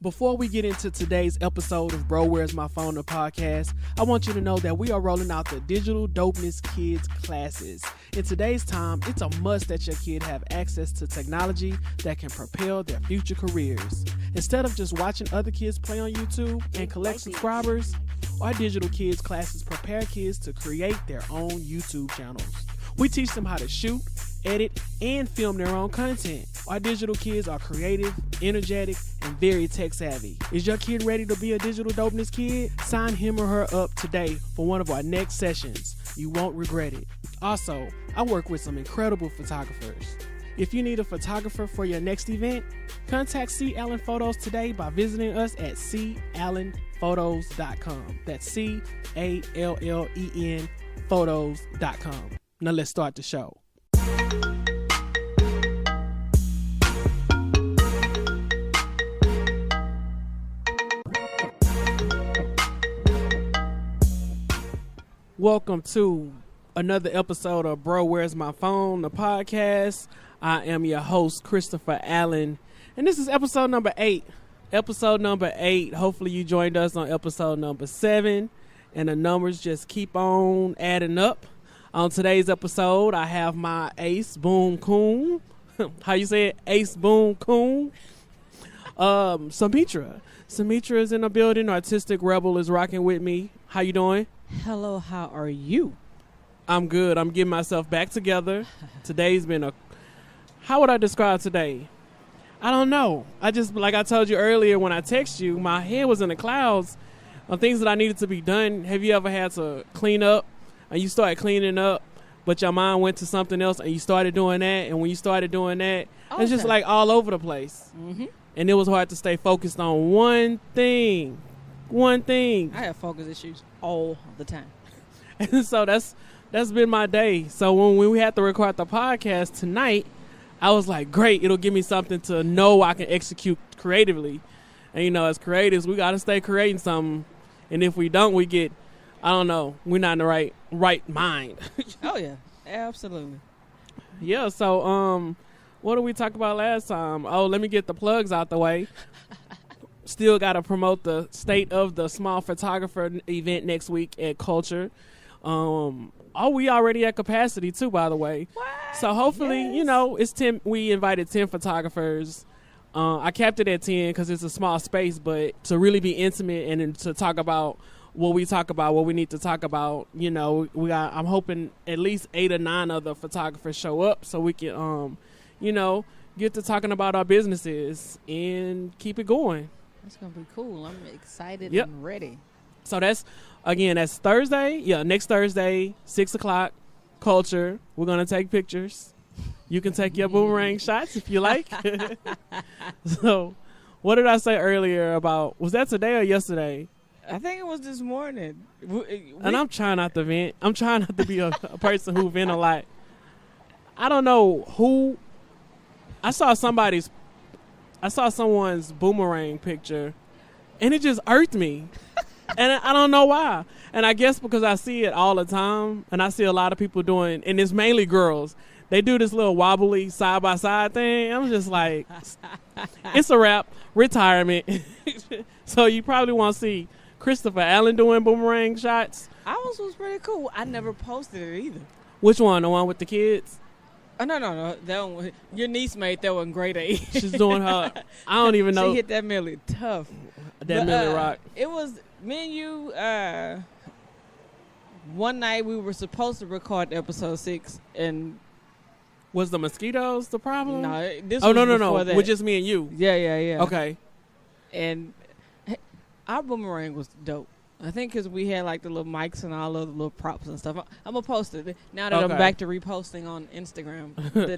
Before we get into today's episode of Bro, Where's My Phone, the podcast, I want you to know that we are rolling out the Digital Dopeness Kids classes. In today's time, it's a must that your kid have access to technology that can propel their future careers. Instead of just watching other kids play on YouTube and collect subscribers, our Digital Kids classes prepare kids to create their own YouTube channels. We teach them how to shoot, edit, and film their own content. Our digital kids are creative, energetic, and very tech savvy. Is your kid ready to be a digital dopeness kid? Sign him or her up today for one of our next sessions. You won't regret it. Also, I work with some incredible photographers. If you need a photographer for your next event, contact C. Allen Photos today by visiting us at callenphotos.com. That's CALLEN photos.com. Now let's start the show. Welcome to another episode of Bro, Where's My Phone, the podcast. I am your host, Christopher Allen, and this is episode number 8. Episode number 8. Hopefully you joined us on episode number 7, and the numbers just keep on adding up. On today's episode, I have my ace, Boom Coon. How you say it? Ace Boom Coon. Samitra. Samitra is in the building. Artistic Rebel is rocking with me. How you doing? Hello, how are you? I'm good. I'm getting myself back together. Today's been how would I describe today? I don't know. I just, like I told you earlier when I text you, my head was in the clouds on things that I needed to be done. Have you ever had to clean up and you started cleaning up, but your mind went to something else and you started doing that, and when you started doing that, it's just like all over the place. Mm-hmm. And it was hard to stay focused on one thing. I have focus issues all the time. And so that's been my day. So when we had to record the podcast tonight, I was like, great, it'll give me something to know I can execute creatively. And, you know, as creatives, we got to stay creating something. And if we don't, we get, I don't know, we're not in the right mind. Oh, yeah, absolutely. Yeah, so what did we talk about last time? Oh, let me get the plugs out the way. Still got to promote the State of the Small Photographer event next week at Culture. We already at capacity too, by the way. What? So hopefully, yes. You know, it's 10. We invited 10 photographers. I kept it at 10 because it's a small space, but to really be intimate and to talk about what we talk about, what we need to talk about, you know, I'm hoping at least 8 or 9 other photographers show up so we can, you know, get to talking about our businesses and keep it going. That's going to be cool. I'm excited and ready. So that's Thursday. Yeah, next Thursday, 6 o'clock, Culture. We're going to take pictures. You can take your boomerang shots if you like. So what did I say earlier about, was that today or yesterday? I think it was this morning. And I'm trying not to vent. I'm trying not to be a person who vent a lot. I don't know who. I saw someone's boomerang picture, and it just irked me. And I don't know why. And I guess because I see it all the time, and I see a lot of people doing, and it's mainly girls, they do this little wobbly side-by-side thing. I'm just like, it's a wrap. Retirement. So you probably want to see Christopher Allen doing boomerang shots. Ours was pretty cool. I never posted it either. Which one? The one with the kids? Oh, no. That one, your niece made that one grade A. She's doing her, I don't even know. She hit that Millie tough. That Millie rock. It was me and you, one night we were supposed to record episode 6, and was the mosquitoes the problem? No, this was before that. With just me and you? Yeah. Okay. And our boomerang was dope. I think because we had like the little mics and all of the little props and stuff. I'm going to post it. Now that I'm back to reposting on Instagram,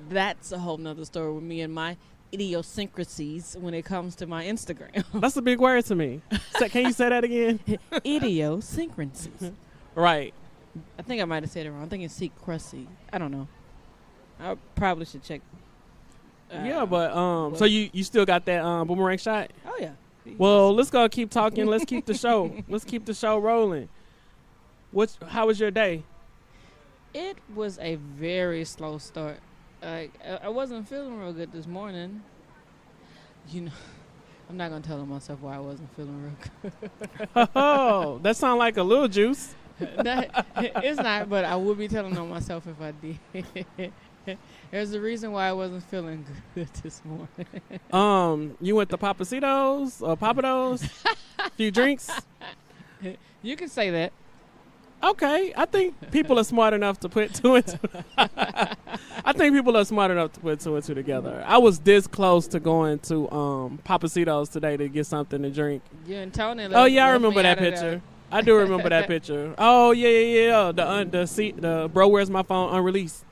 that's a whole nother story with me and my idiosyncrasies when it comes to my Instagram. That's a big word to me. Can you say that again? Idiosyncrasies. Right. I think I might have said it wrong. I'm thinking secrecy. I don't know. I probably should check. So you still got that boomerang shot? Oh, yeah. Well, let's go keep talking. Let's keep the show. Let's keep the show rolling. How was your day? It was a very slow start. I wasn't feeling real good this morning. You know, I'm not gonna tell on myself why I wasn't feeling real good. Oh, that sounds like a little juice. It's not, but I would be telling on myself if I did. There's a reason why I wasn't feeling good this morning. You went to Papacitos or Papados? Few drinks? You can say that. Okay, I think people are smart enough to put two and two. I think people are smart enough to put two and two together. I was this close to going to Papacitos today to get something to drink. You and Tony. Oh yeah, I remember that picture. I do remember that picture. Oh yeah. The Bro Where's My Phone unreleased.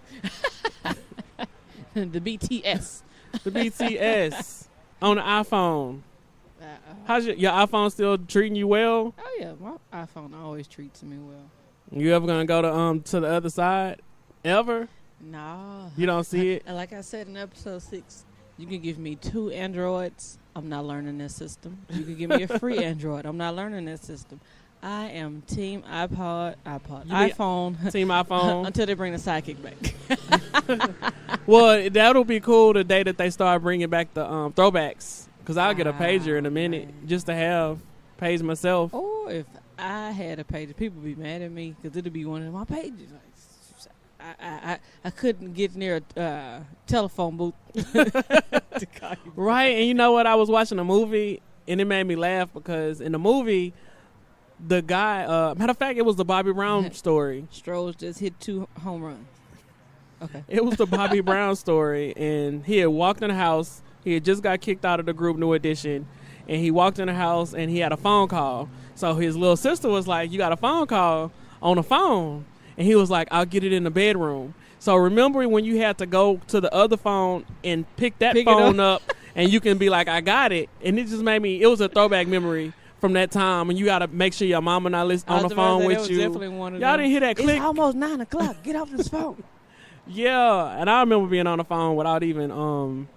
The BTS. The BTS on the iPhone. How's your iPhone still treating you well? Oh yeah, my iPhone always treats me well. You ever gonna go to the other side? Ever? No. You don't see it? Like I said in episode 6, you can give me 2 Androids. I'm not learning that system. You can give me a free Android. I'm not learning that system. I am team iPhone. Team iPhone. Until they bring the sidekick back. Well, that'll be cool the day that they start bringing back the throwbacks. Because I'll get a pager in a minute just to have page myself. Or if I had a pager, people would be mad at me because it'll be one of my pages. I couldn't get near a telephone booth. To call you. Right, and you know what? I was watching a movie, and it made me laugh because in the movie, the guy, matter of fact, it was the Bobby Brown story. Strohs just hit 2 home runs. Okay. It was the Bobby Brown story, and he had walked in the house. He had just got kicked out of the group New Edition, and he walked in the house, and he had a phone call. So his little sister was like, you got a phone call on the phone? And he was like, I'll get it in the bedroom. So remember when you had to go to the other phone and pick phone up, and you can be like, I got it. And it just made me, it was a throwback memory from that time, and you got to make sure your mama not listen on the phone with you. Y'all didn't hear that click? It's almost 9 o'clock. Get off this phone. Yeah, and I remember being on the phone without even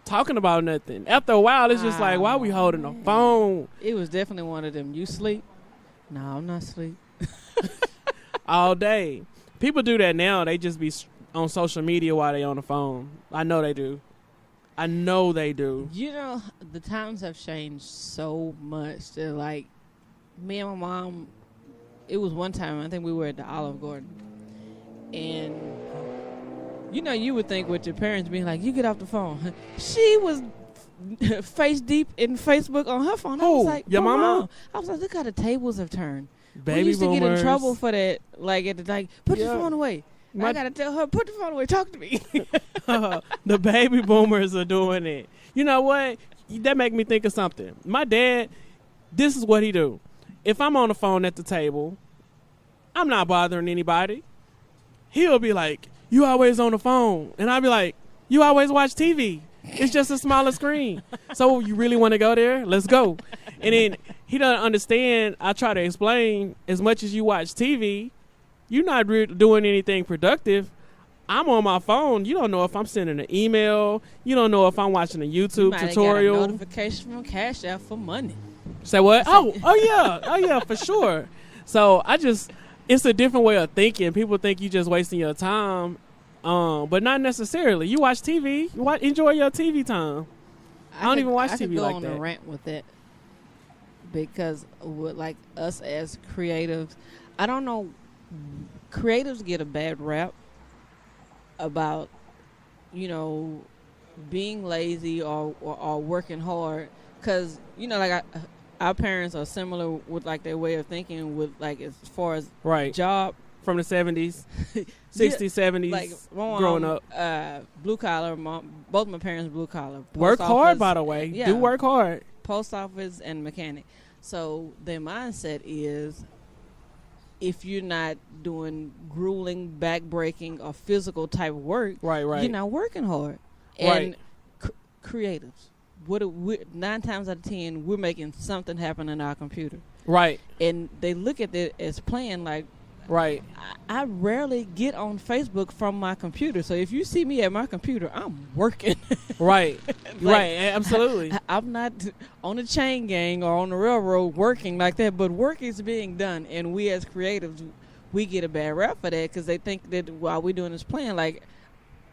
talking about nothing. After a while, it's just like, why are we holding the phone? It was definitely one of them. You sleep? No, I'm not asleep. All day. People do that now. They just be on social media while they on the phone. I know they do. You know, the times have changed so much that, like, me and my mom, it was one time, I think we were at the Olive Garden. And, you know, you would think with your parents being like, you get off the phone. She was face deep in Facebook on her phone. I was like, your mama? I was like, look how the tables have turned. Baby we used boomers. to get in trouble for that. Like, put your phone away. I got to tell her, put the phone away, talk to me. The baby boomers are doing it. You know what? That make me think of something. My dad, this is what he do. If I'm on the phone at the table, I'm not bothering anybody. He'll be like, you always on the phone. And I'll be like, you always watch TV. It's just a smaller screen. So you really want to go there? Let's go. And then he doesn't understand. I try to explain, as much as you watch TV, you're not doing anything productive. I'm on my phone. You don't know if I'm sending an email. You don't know if I'm watching a YouTube tutorial. Got a notification from Cash App for money. Say what? Oh yeah, for sure. So it's a different way of thinking. People think you just wasting your time, but not necessarily. You watch TV. Enjoy your TV time. I don't even watch TV like that. I could go on a rant with that because with like us as creatives, I don't know. Creatives get a bad rap about, you know, being lazy or working hard because, you know, like our parents are similar with like their way of thinking with like as far as job from the 70s, 60s, 70s, like growing up. Blue collar. Both my parents blue collar. Work hard, by the way. Yeah, do work hard. Post office and mechanic. So their mindset is, if you're not doing grueling, back-breaking, or physical type work, you're not working hard. And creatives, 9 times out of 10, we're making something happen in our computer. Right. And they look at it as playing like, I rarely get on Facebook from my computer. So if you see me at my computer, I'm working. Right. Absolutely. I'm not on the chain gang or on the railroad working like that, but work is being done. And we as creatives, we get a bad rap for that because they think that while we're doing this plan, like,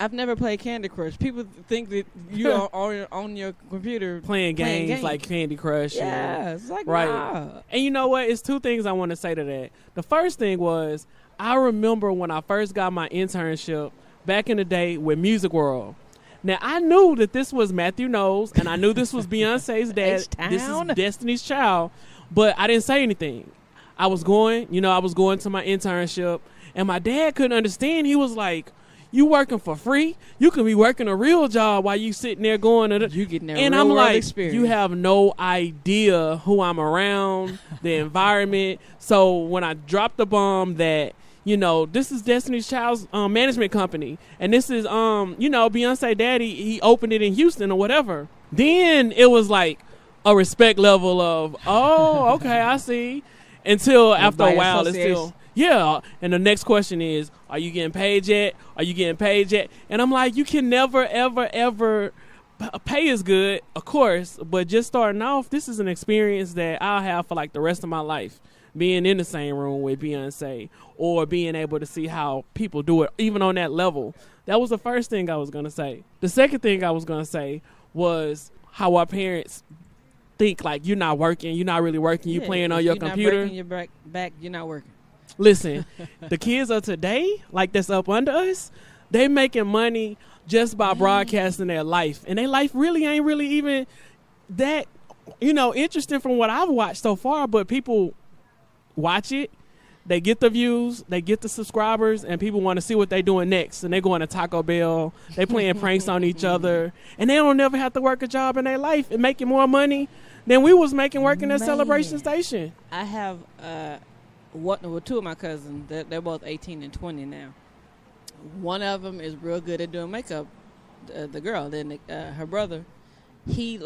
I've never played Candy Crush. People think that you are on your computer playing games like Candy Crush. Yeah, it's like, right. Nah. And you know what? It's two things I want to say to that. The first thing was, I remember when I first got my internship back in the day with Music World. Now, I knew that this was Matthew Knowles, and I knew this was Beyonce's dad. This is Destiny's Child, but I didn't say anything. I was going to my internship, and my dad couldn't understand. He was like, you working for free? You can be working a real job while you sitting there going to you getting that and real I'm like, experience. You have no idea who I'm around, the environment. So when I dropped the bomb that, this is Destiny's Child's management company, and this is Beyonce daddy, he opened it in Houston or whatever. Then it was like a respect level of, oh, okay, I see. Until after a while, it's still. Yeah, and the next question is, are you getting paid yet? Are you getting paid yet? And I'm like, you can never, ever, ever pay is good, of course, but just starting off, this is an experience that I'll have for like the rest of my life, being in the same room with Beyonce or being able to see how people do it, even on that level. That was the first thing I was going to say. The second thing I was going to say was how our parents think like you're not working, you're not really working, you're playing on your computer. You're not breaking your back, you're not working. Listen, the kids of today, like that's up under us, they making money just by broadcasting their life. And their life really ain't really even that, interesting from what I've watched so far. But people watch it, they get the views, they get the subscribers, and people want to see what they doing next. And they going to Taco Bell, they playing pranks on each other, and they don't never have to work a job in their life and making more money than we was making working at Celebration Station. I have two of my cousins, they're both 18 and 20 now. One of them is real good at doing makeup, the girl. Then her brother, he you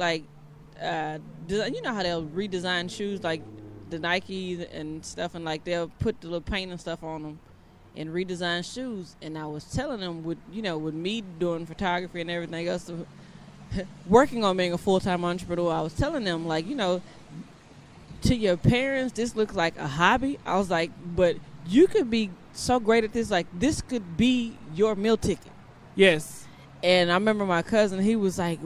know how they'll redesign shoes, like the Nikes and stuff, and like they'll put the little paint and stuff on them and redesign shoes. And I was telling them with me doing photography and everything else, working on being a full-time entrepreneur, I was telling them like, to your parents, this looks like a hobby. I was like, but you could be so great at this. Like, this could be your meal ticket. Yes. And I remember my cousin, he was like,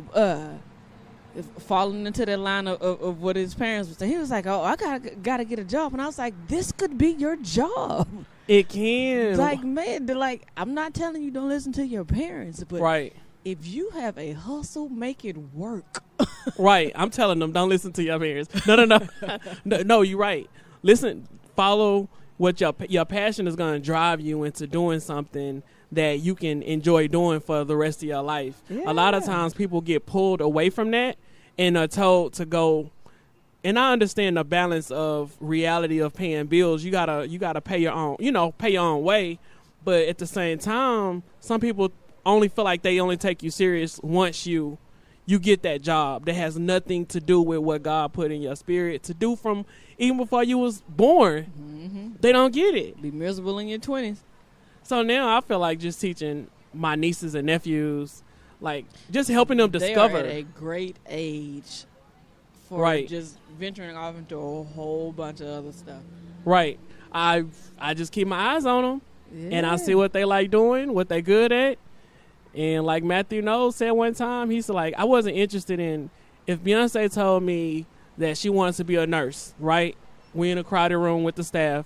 falling into that line of what his parents would say. He was like, oh, I gotta get a job. And I was like, this could be your job. It can. Like, man, I'm not telling you don't listen to your parents, but right. If you have a hustle, make it work. Right. I'm telling them, don't listen to your parents. No, you're right. Listen, follow what your passion is going to drive you into doing something that you can enjoy doing for the rest of your life. Yeah. A lot of times people get pulled away from that and are told to go. And I understand the balance of reality of paying bills. You gotta pay your own, pay your own way. But at the same time, some people only feel like they only take you serious once you get that job that has nothing to do with what God put in your spirit to do from even before you was born. Mm-hmm. They don't get it. Be miserable in your 20s. So now I feel like just teaching my nieces and nephews, like just helping them discover. They are at a great age for just venturing off into a whole bunch of other stuff. Right. I just keep my eyes on them, and I see what they like doing, what they good at. And like Matthew Knowles said one time, he's like, I wasn't interested in, if Beyonce told me that she wants to be a nurse, right? We in a crowded room with the staff.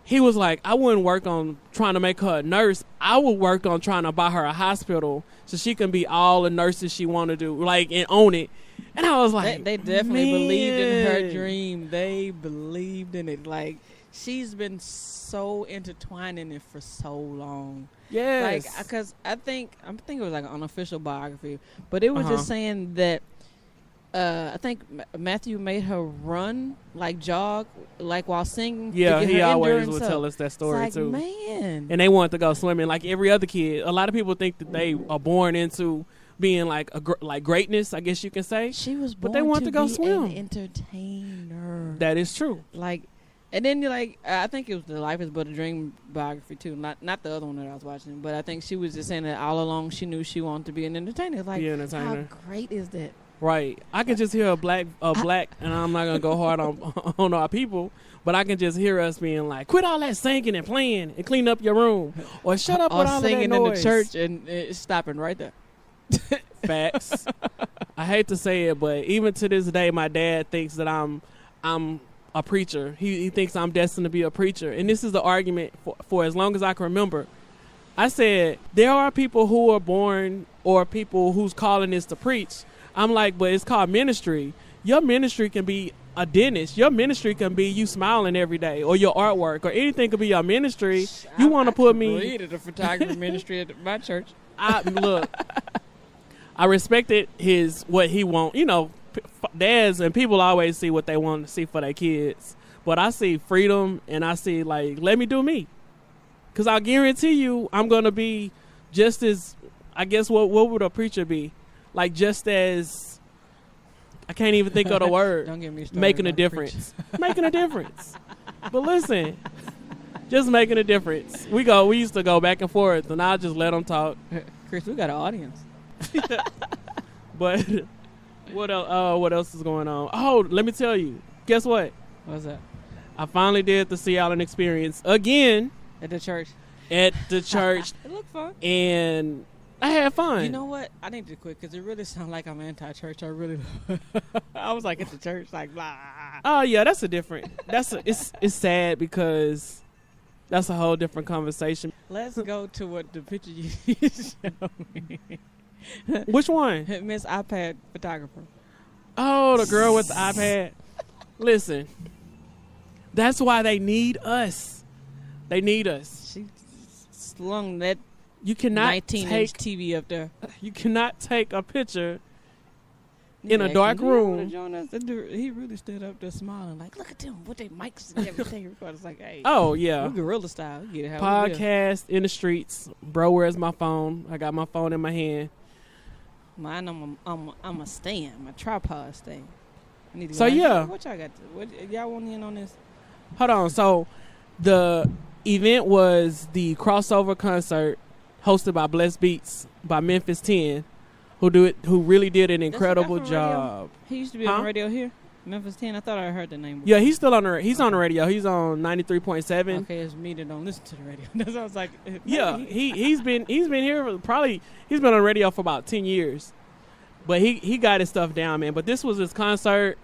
He was like, I wouldn't work on trying to make her a nurse. I would work on trying to buy her a hospital so she can be all the nurses she want to do, like, and own it. And I was like, they definitely believed in her dream. They believed in it. Like, she's been so intertwined in it for so long. Yes. Like, because I think it was like an unofficial biography, but it was just saying that I think Matthew made her run, like jog, like while singing. Yeah, he always would tell us that story like, too. Man. And they wanted to go swimming like every other kid. A lot of people think that they are born into being like like greatness, I guess you can say. She was born but they want to go be swim. An entertainer. That is true. Like, and then you're like, I think it was the Life Is But a Dream biography too, not the other one that I was watching, but I think she was just saying that all along she knew she wanted to be an entertainer. Like, be an entertainer. How great is that? Right. I can just hear a black, and I'm not gonna go hard on our people, but I can just hear us being like, "Quit all that singing and playing and clean up your room," or "Shut up with all that noise." Singing in the church and it's stopping right there. Facts. I hate to say it, but even to this day, my dad thinks that I'm a preacher. He thinks I'm destined to be a preacher, and this is the argument for as long as I can remember. I said there are people who are born or people whose calling is to preach. I'm like, but it's called ministry. Your ministry can be a dentist. Your ministry can be you smiling every day, or your artwork, or anything could be your ministry. You want to put me at the photography ministry at my church. Look, I respected what he want. You know, dads and people always see what they want to see for their kids, but I see freedom and I see like, let me do me, because I guarantee you I'm gonna be just as, I guess what would a preacher be? Like just as, I can't even think of the word. Don't get me started. Making a difference. Making a difference. But listen, just making a difference. We used to go back and forth, and I'll just let them talk. Chris, we got an audience. But what else? What else is going on? Oh, let me tell you. Guess what? What's that? I finally did the Sea Island experience again. At the church. At the church. It looked fun. And I had fun. You know what? I need to quit because it really sounds like I'm anti-church. I really. I was like at the church, like blah. Oh yeah, it's sad because that's a whole different conversation. Let's go to what the picture you showed me. Which one? Miss iPad photographer. Oh, the girl with the iPad. Listen, that's why they need us. They need us. She slung that. You cannot 19-inch TV up there. You cannot take a picture in a dark room. He really stood up there smiling, like, look at them with their mics and everything. It's like, hey, oh yeah, we're guerrilla style. We get it how podcast in the streets, bro. Where's my phone? I got my phone in my hand. Mine, I'm a stand, my tripod stand. So yeah, what y'all got? What y'all want in on this? Hold on. So the event was the crossover concert hosted by Blessed Beats by Memphis 10, who really did an incredible job. He used to be on radio here, Memphis 10. I thought I heard the name before. Yeah, he's still on the he's on the radio. He's on 93.7. Okay, it's me that don't listen to the radio. That's what I was like. Yeah, he's been here he's been on radio for about 10 years, but he got his stuff down, man. But this was his concert,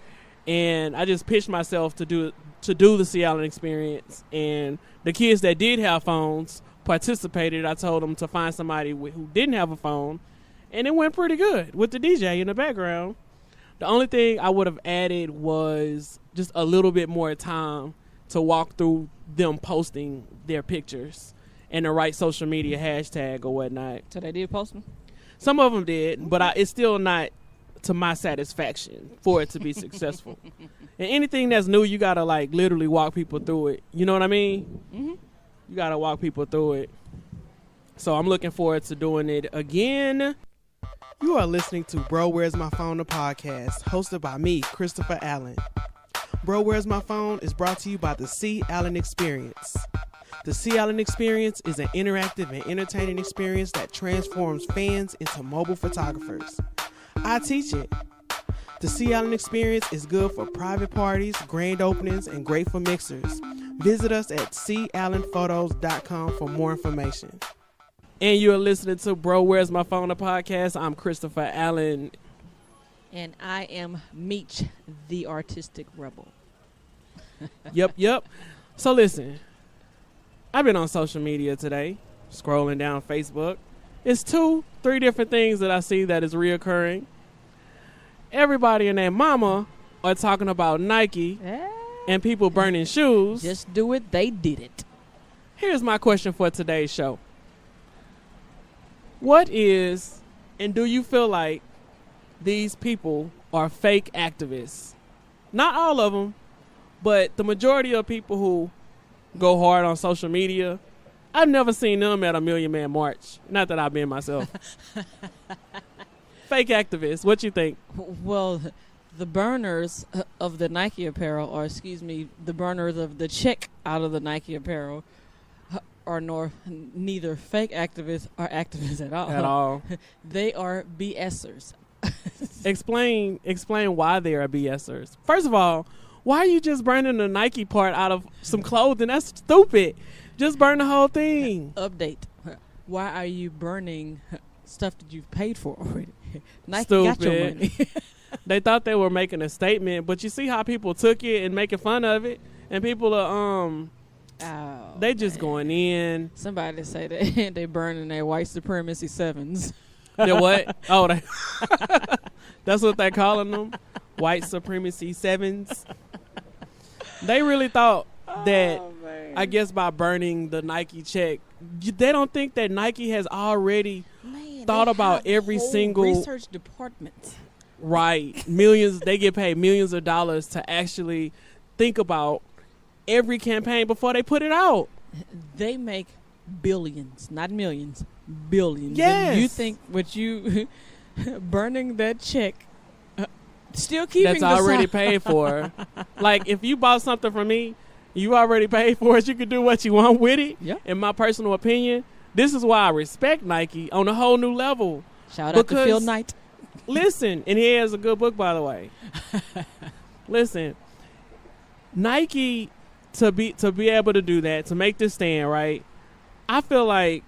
and I just pitched myself to do the Sea Island experience, and the kids that did have phones participated. I told them to find somebody who didn't have a phone, and it went pretty good with the DJ in the background. The only thing I would have added was just a little bit more time to walk through them posting their pictures and the right social media hashtag or whatnot. So they did post them? Some of them did, but it's still not to my satisfaction for it to be successful. And anything that's new, you gotta like literally walk people through it. You know what I mean? Mm-hmm. You gotta walk people through it. So I'm looking forward to doing it again. You are listening to Bro, Where's My Phone, the podcast, hosted by me, Christopher Allen. Bro, Where's My Phone is brought to you by the Sea Island Experience. The Sea Island Experience is an interactive and entertaining experience that transforms fans into mobile photographers. I teach it. The Sea Island Experience is good for private parties, grand openings, and great for mixers. Visit us at seaislandphotos.com for more information. And you're listening to Bro, Where's My Phone, the podcast. I'm Christopher Allen. And I am Meech, the artistic rebel. Yep. So listen, I've been on social media today, scrolling down Facebook. It's 2-3 different things that I see that is reoccurring. Everybody and their mama are talking about Nike and people burning shoes. Just do it. They did it. Here's my question for today's show. What is, and do you feel like these people are fake activists? Not all of them, but the majority of people who go hard on social media, I've never seen them at a Million Man March. Not that I've been myself. Fake activists. What you think? Well, the burners of the Nike apparel, or the burners of the check out of the Nike apparel, are neither fake activists or activists at all. At all. They are BSers. Explain why they are BSers. First of all, why are you just burning the Nike part out of some clothing? That's stupid. Just burn the whole thing. Update. Why are you burning stuff that you've paid for already? Nike Stupid. got your money. They thought they were making a statement, but you see how people took it and making fun of it, and people are they just going in. Somebody say that they burning their white supremacy sevens. They're what? Oh, that's what they're calling them, white supremacy sevens. They really thought that. I guess by burning the Nike check, they don't think that Nike has already thought about every single research department. Right. Millions. They get paid millions of dollars to actually think about every campaign before they put it out. They make billions, not millions, billions. Yes. And you think what you burning that check, still keeping that's already paid for. Like if you bought something from me, you already paid for it. You can do what you want with it. Yeah. In my personal opinion, this is why I respect Nike on a whole new level. Shout out to Phil Knight. Listen, and he has a good book, by the way. Listen, Nike to be able to do that, to make this stand, right? I feel like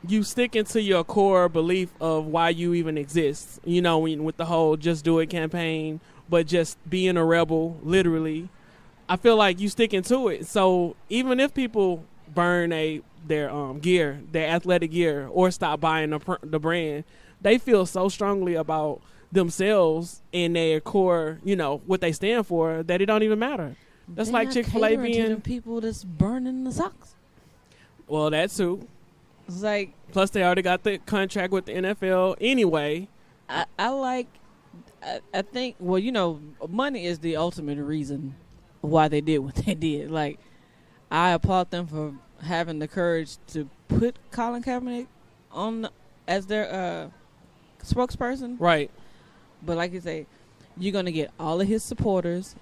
you sticking to your core belief of why you even exist. You know, with the whole Just Do It campaign, but just being a rebel, literally. I feel like you sticking to it. So even if people burn their gear, their athletic gear, or stop buying the brand, they feel so strongly about themselves and their core, you know, what they stand for, that it don't even matter. That's They're like not Chick-fil-A catering being to the people that's burning the socks. Well, that too. It's like, plus they already got the contract with the NFL anyway. I think, well, you know, money is the ultimate reason why they did what they did. Like, I applaud them for having the courage to put Colin Kaepernick on as their spokesperson. Right. But like you say, you're gonna get all of his supporters,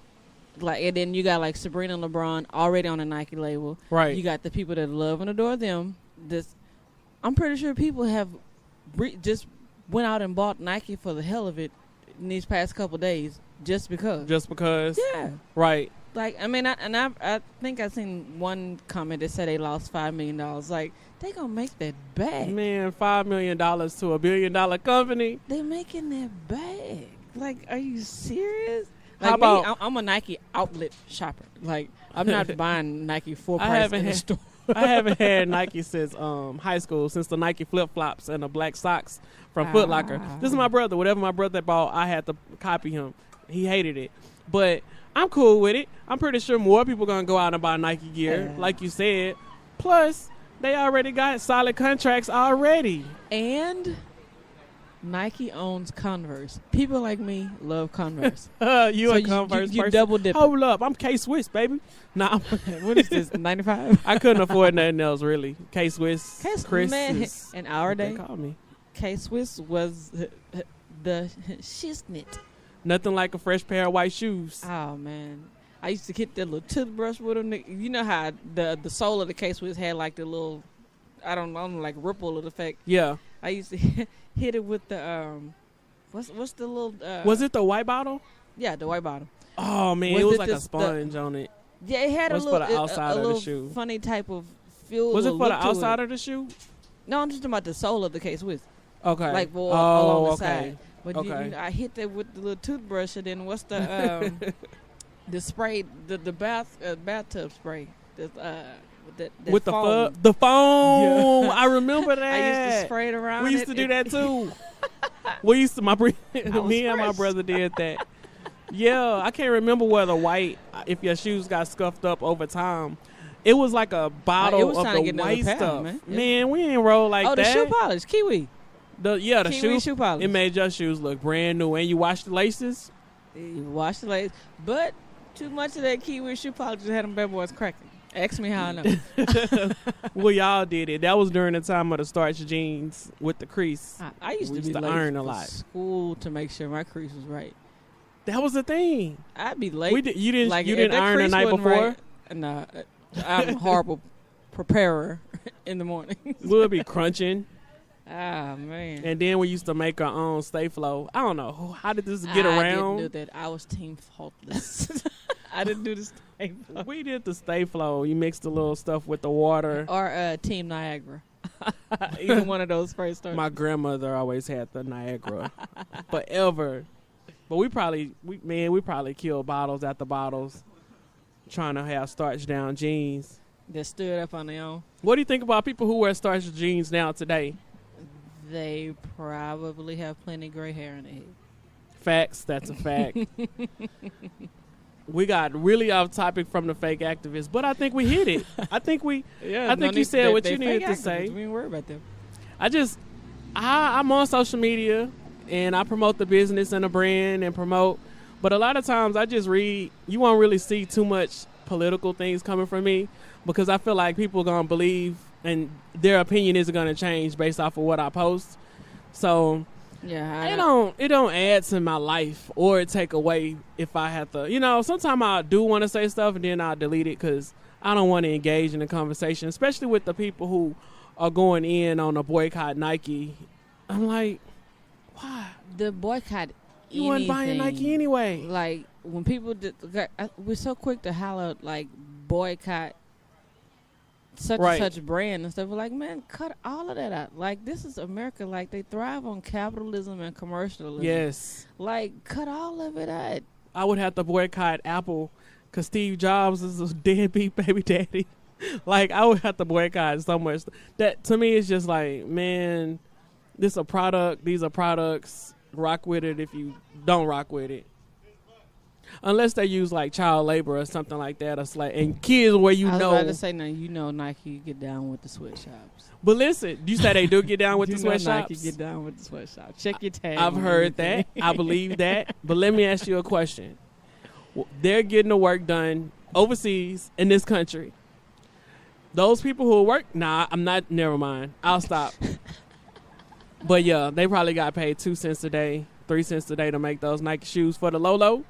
like, and then you got like Sabrina and LeBron already on the Nike label. Right. You got the people that love and adore them. I'm pretty sure people have just went out and bought Nike for the hell of it in these past couple days, just because. Yeah. Right. Like, I mean, I think I seen one comment that said they lost $5 million. Like, they gonna make that back. Man, $5 million to $1 billion company. They making that back. Like, are you serious? Like, how about me, I'm a Nike outlet shopper. Like, I'm not buying Nike full price in the store. I haven't had Nike since high school, since the Nike flip-flops and the black socks from Foot Locker. This is my brother. Whatever my brother bought, I had to copy him. He hated it. But I'm cool with it. I'm pretty sure more people going to go out and buy Nike gear, like you said. Plus, they already got solid contracts already. And Nike owns Converse. People like me love Converse. You a Converse you person? double dip. Hold up. I'm K-Swiss, baby. Nah. What is this, 95? I couldn't afford nothing else, really. K-Swiss, Chris. Man, in our day, they call me. K-Swiss was the shiznit. Nothing like a fresh pair of white shoes. Oh, man. I used to hit that little toothbrush with them. You know how the sole of the K-Swiss had like the little, I don't know, like ripple of effect. Yeah. I used to hit it with the, what's the little... was it the white bottle? Yeah, the white bottle. Oh, man. It was like a sponge on it. Yeah, it had was a little, for the outside of the shoe. Funny type of feel. Was it for the outside of the shoe? No, I'm just talking about the sole of the K-Swiss. Okay. Like along the okay. side. But you know, I hit that with the little toothbrush, and then what's the the spray, the bathtub spray, with the foam. the foam. Yeah. I remember that. I used to spray it around. We used to do that too. Me and my brother did that. Yeah, I can't remember whether white, if your shoes got scuffed up over time. It was like a bottle of the white stuff. Man, we ain't roll like that. Oh, the shoe polish, Kiwi. The Kiwi shoe polish. It made your shoes look brand new. And you washed the laces? You washed the laces. But too much of that Kiwi shoe polish just had them bad boys cracking. Ask me how I know. Well, y'all did it. That was during the time of the starch jeans with the crease. I used to be late iron a for lot. School to make sure my crease was right. That was the thing. I'd be late. You didn't iron the night before? Right, nah, I'm a horrible preparer in the morning. We'll be crunching. Ah, man. And then we used to make our own Stay Flow. I don't know. How did this get around? I didn't do that. I was Team Faultless. I didn't do the Stay Flow. We did the Stay Flow. You mixed the little stuff with the water. Or Team Niagara. Either one of those first started. My grandmother always had the Niagara. Forever. But we probably killed bottles after bottles trying to have starch down jeans. That stood up on their own. What do you think about people who wear starch jeans now today? They probably have plenty of gray hair in their head. Facts. That's a fact. We got really off topic from the fake activists, but I think we hit it. I think you said what you needed to say. We ain't worry about them. I'm on social media and I promote the business and the brand and promote, but a lot of times I just read. You won't really see too much political things coming from me because I feel like people are gonna believe and their opinion isn't gonna change based off of what I post. So. Yeah, it don't add to my life or take away if I have to. Sometimes I do want to say stuff and then I'll delete it because I don't want to engage in the conversation, especially with the people who are going in on a boycott Nike. I'm like, why? The boycott. You weren't buying Nike anyway. Like when people we're so quick to holler like boycott such and such brand and stuff. We're like, man, cut all of that out. Like, this is America. Like, they thrive on capitalism and commercialism. Yes. Like, cut all of it out. I would have to boycott Apple because Steve Jobs is a deadbeat baby daddy. Like, I would have to boycott so much. That, to me, is just like, man, this a product. These are products. Rock with it if you don't rock with it. Unless they use like child labor or something like that, or and kids where I was about to say, now Nike get down with the sweatshops. But listen, you say they do get down with the sweatshops. Nike get down with the sweatshops. Check your tag. I've heard that. I believe that. But let me ask you a question. They're getting the work done overseas in this country. Those people who work, I'm not. Never mind. I'll stop. But yeah, they probably got paid 2 cents a day, 3 cents a day to make those Nike shoes for the Lolo.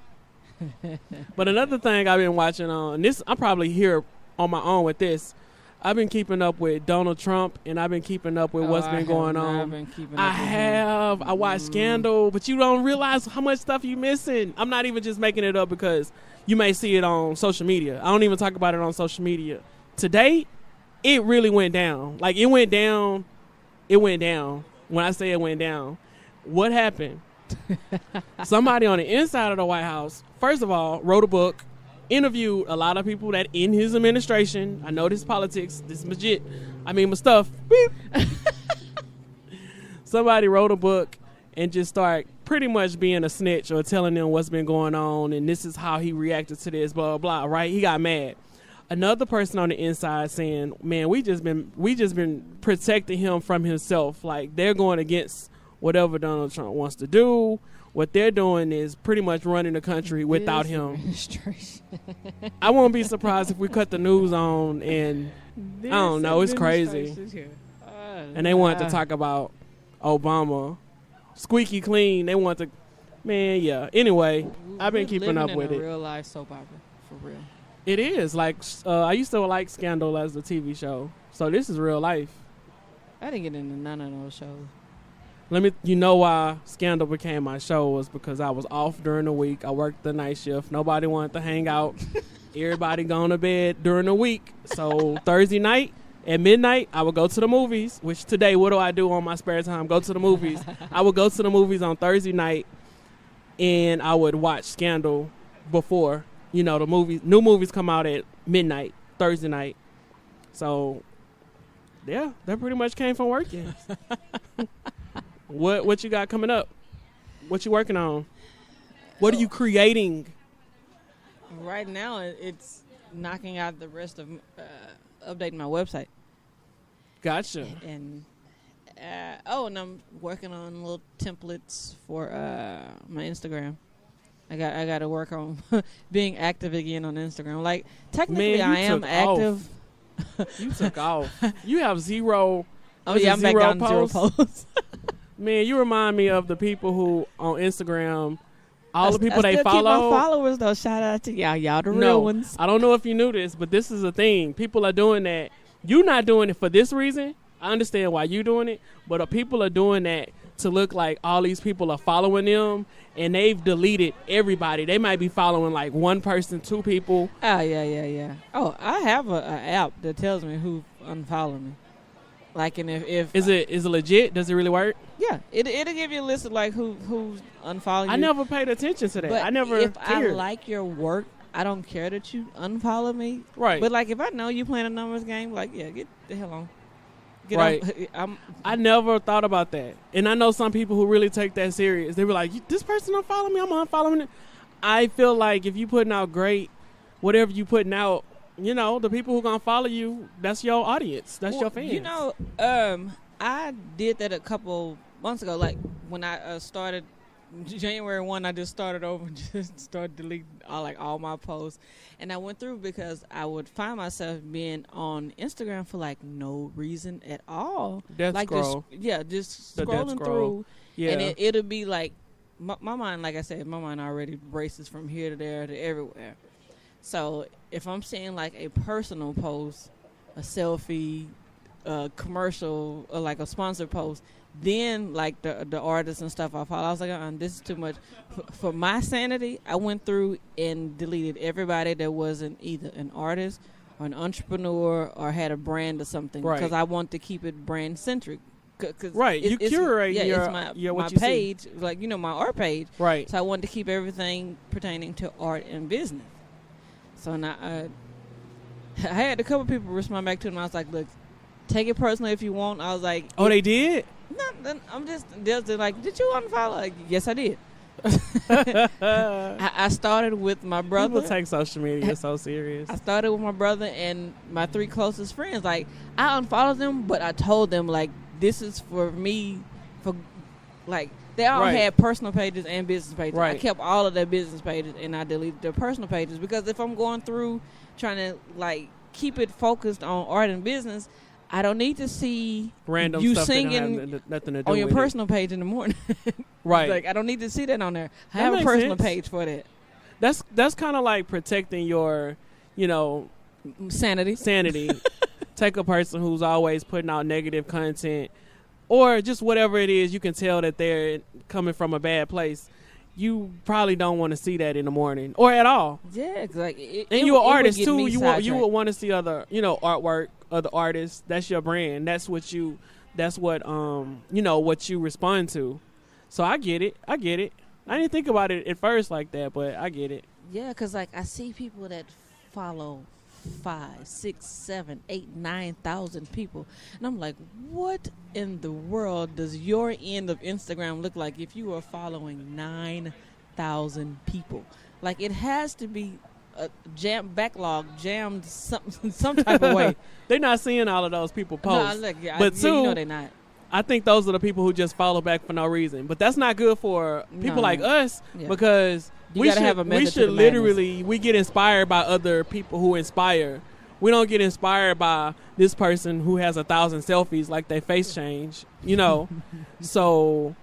But another thing I've been watching on this, I'm probably here on my own with this. I've been keeping up with Donald Trump, and I've been keeping up with what's been going on. I watched Scandal, but you don't realize how much stuff you missing. I'm not even just making it up because you may see it on social media. I don't even talk about it on social media. Today, it really went down. Like, it went down. It went down. When I say it went down, what happened? Somebody on the inside of the White House, first of all, wrote a book, interviewed a lot of people that in his administration. I know this politics, this legit. I mean, my stuff. Beep. Somebody wrote a book and just started pretty much being a snitch or telling them what's been going on, and this is how he reacted to this, blah, blah, blah, right? He got mad. Another person on the inside saying, man, we just been protecting him from himself. Like, they're going against whatever Donald Trump wants to do. What they're doing is pretty much running the country without him. I won't be surprised if we cut the news on and I don't know, it's crazy. And they want to talk about Obama. Squeaky clean. They want to, man, yeah. Anyway, I've been keeping up with it. Real life soap opera, for real. It is. Like, I used to like Scandal as a TV show. So this is real life. I didn't get into none of those shows. You know why Scandal became my show was because I was off during the week. I worked the night shift. Nobody wanted to hang out. Everybody gone to bed during the week. So Thursday night at midnight, I would go to the movies, which today, what do I do on my spare time? Go to the movies. I would go to the movies on Thursday night, and I would watch Scandal before, the new movies come out at midnight, Thursday night. So, yeah, that pretty much came from working. What you got coming up? What you working on? What are you creating? Right now, it's knocking out the rest of updating my website. Gotcha. And I'm working on little templates for my Instagram. I got to work on being active again on Instagram. Like, technically, man, I am active. You took off. You have zero. Oh yeah, I'm back down to 0 posts. Man, you remind me of the people who on Instagram, the people they follow. Keep my followers though. Shout out to y'all. Y'all the real ones. I don't know if you knew this, but this is a thing. People are doing that. You're not doing it for this reason. I understand why you doing it, but people are doing that to look like all these people are following them, and they've deleted everybody. They might be following like one person, 2 people. Oh, yeah. Oh, I have an app that tells me who unfollowed me. Like, and if is it legit? Does it really work? Yeah, it'll give you a list of like who's unfollowing you. I never paid attention to that. But I never if cared. I like your work, I don't care that you unfollow me. Right. But like if I know you playing a numbers game, like get the hell on. Right. I never thought about that. And I know some people who really take that serious. They were like, this person unfollow me, I'm unfollowing it. I feel like if you putting out great, whatever you putting out, you know, the people who going to follow you, that's your audience. That's your fans. You know, I did that a couple months ago. Like when I started January 1, I just started over and just started deleting all my posts. And I went through because I would find myself being on Instagram for like no reason at all. Death like scroll. Just scrolling through. Yeah. And it'll be like, my mind, like I said, my mind already races from here to there to everywhere. So if I'm seeing like a personal post, a selfie, a commercial, or like a sponsored post, then like the artists and stuff I follow, I was like, this is too much. For my sanity, I went through and deleted everybody that wasn't either an artist or an entrepreneur or had a brand or something. Right. Because I want to keep it brand centric. Right, you curate my page, like, you know, my art page. Right. So I wanted to keep everything pertaining to art and business. So now I had a couple people respond back to them. I was like, look, take it personally if you want. I was like, oh, they did? No, they're like, did you unfollow? Like, yes, I did. I started with my brother. People take social media so serious. I started with my brother and my 3 closest friends. Like, I unfollowed them, but I told them, like, this is for me, for, like, they all had personal pages and business pages. Right. I kept all of their business pages and I deleted their personal pages because if I'm going through trying to, like, keep it focused on art and business, I don't need to see random you stuff singing nothing to do on your with personal page in the morning. Right. Like, I don't need to see that on there. I That have a makes personal sense. page for that. That's kind of like protecting your, you know, Sanity. Take a person who's always putting out negative content or just whatever it is, you can tell that they're coming from a bad place. You probably don't want to see that in the morning or at all. Yeah, like and you're an artist too. You would want to see other, you know, artwork, other artists. That's your brand. That's what you know, what you respond to. So I get it. I didn't think about it at first like that, but I get it. Yeah, because like I see people that follow 5, 6, 7, 8, 9,000 people, and I'm like, what in the world does your end of Instagram look like if you are following 9,000 people? Like, it has to be a jammed some type of way. They're not seeing all of those people post. No, look, but you know they're not. I think those are the people who just follow back for no reason. But that's not good for people like us because we should literally, we get inspired by other people who inspire. We don't get inspired by this person who has 1,000 selfies like they face change, you know. So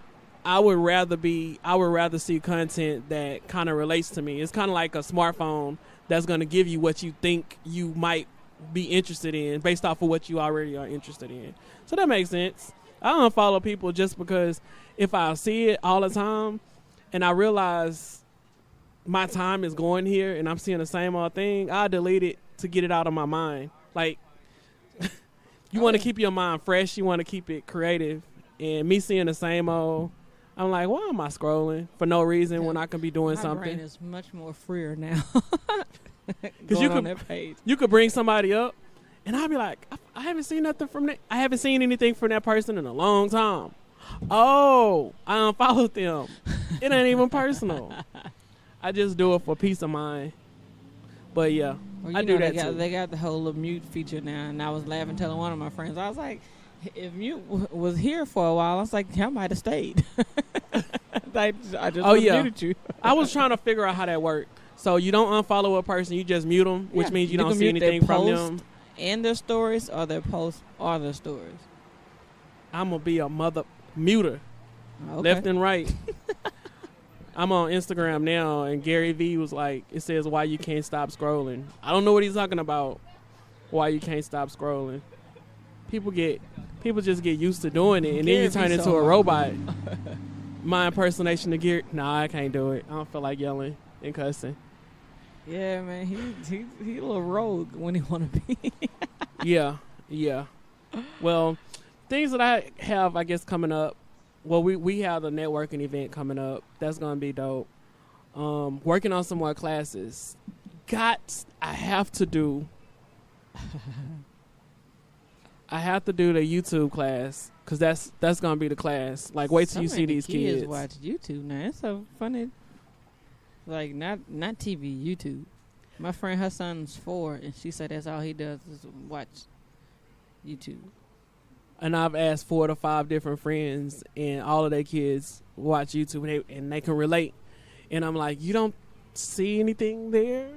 I would rather see content that kind of relates to me. It's kind of like a smartphone that's going to give you what you think you might be interested in based off of what you already are interested in. So that makes sense. I don't follow people just because if I see it all the time and I realize my time is going here and I'm seeing the same old thing, I delete it to get it out of my mind. Like, you want to keep your mind fresh. You want to keep it creative. And me seeing the same old, I'm like, why am I scrolling for no reason when I can be doing something? My brain is much more freer now. Because you could bring somebody up, and I'll be like, I haven't seen nothing from that. I haven't seen anything from that person in a long time. Oh, I unfollowed them. It ain't even personal. I just do it for peace of mind. But yeah, I do that too. They got the whole little mute feature now, and I was laughing, telling one of my friends, I was like, if mute was here for a while, I was like, I might have stayed. I just muted you. I was trying to figure out how that worked. So you don't unfollow a person, you just mute them, which means you don't see anything from them. And their stories, or their posts, or their stories. I'm going to be a mother muter. Okay. Left and right. I'm on Instagram now, and Gary V was like, it says, why you can't stop scrolling. I don't know what he's talking about, why you can't stop scrolling. People just get used to doing it, and then you turn into a robot. My impersonation of Gary. Nah, I can't do it. I don't feel like yelling and cussing. Yeah, man, he a little rogue when he want to be. Yeah. Well, things that I have, I guess, coming up. Well, we have a networking event coming up. That's gonna be dope. Working on some more classes. I have to do the YouTube class because that's gonna be the class. Like, wait till you see these kids watch YouTube now. It's so funny. Like, not TV, YouTube. My friend, her son's 4, and she said that's all he does is watch YouTube. And I've asked 4 to 5 different friends, and all of their kids watch YouTube, and they can relate. And I'm like, you don't see anything there?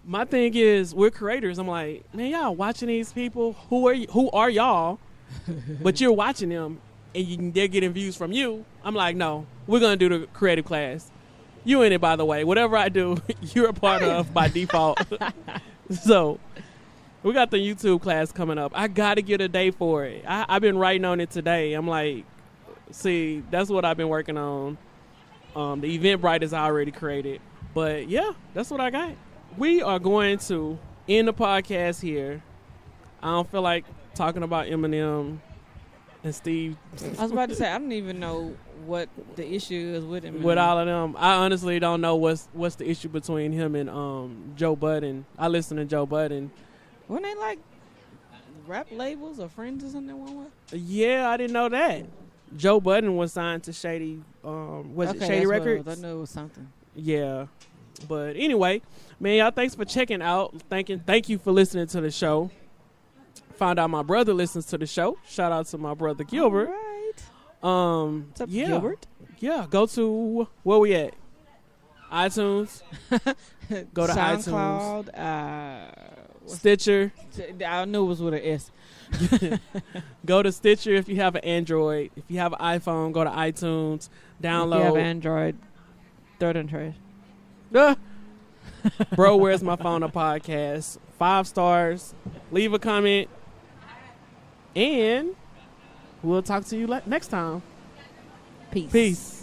My thing is, we're creators. I'm like, man, y'all watching these people? Who are y'all? But you're watching them, and they're getting views from you. I'm like, no, we're gonna do the creative class. You in it, by the way. Whatever I do, you're a part of by default. So we got the YouTube class coming up. I got to get a day for it. I've been writing on it today. I'm like, see, that's what I've been working on. The Eventbrite is already created. But, yeah, that's what I got. We are going to end the podcast here. I don't feel like talking about Eminem and Steve. I was about to say, I don't even know what the issue is with him. With all of them. I honestly don't know what's the issue between him and Joe Budden. I listen to Joe Budden. Weren't they like rap labels or friends or something one way? Yeah, I didn't know that. Joe Budden was signed to Shady, Shady Records? I know it was something. Yeah. But anyway, man, y'all, thanks for checking out. Thank you for listening to the show. Found out my brother listens to the show. Shout out to my brother Gilbert. All right. What's up, Gilbert? Yeah, go to where we at? iTunes. Go to SoundCloud, iTunes. Stitcher. I knew it was with an S. Go to Stitcher if you have an Android. If you have an iPhone, go to iTunes. Download. If you have Android, throw it in trash. Bro, where's my phone? A podcast. 5 stars. Leave a comment. And we'll talk to you next time. Peace. Peace.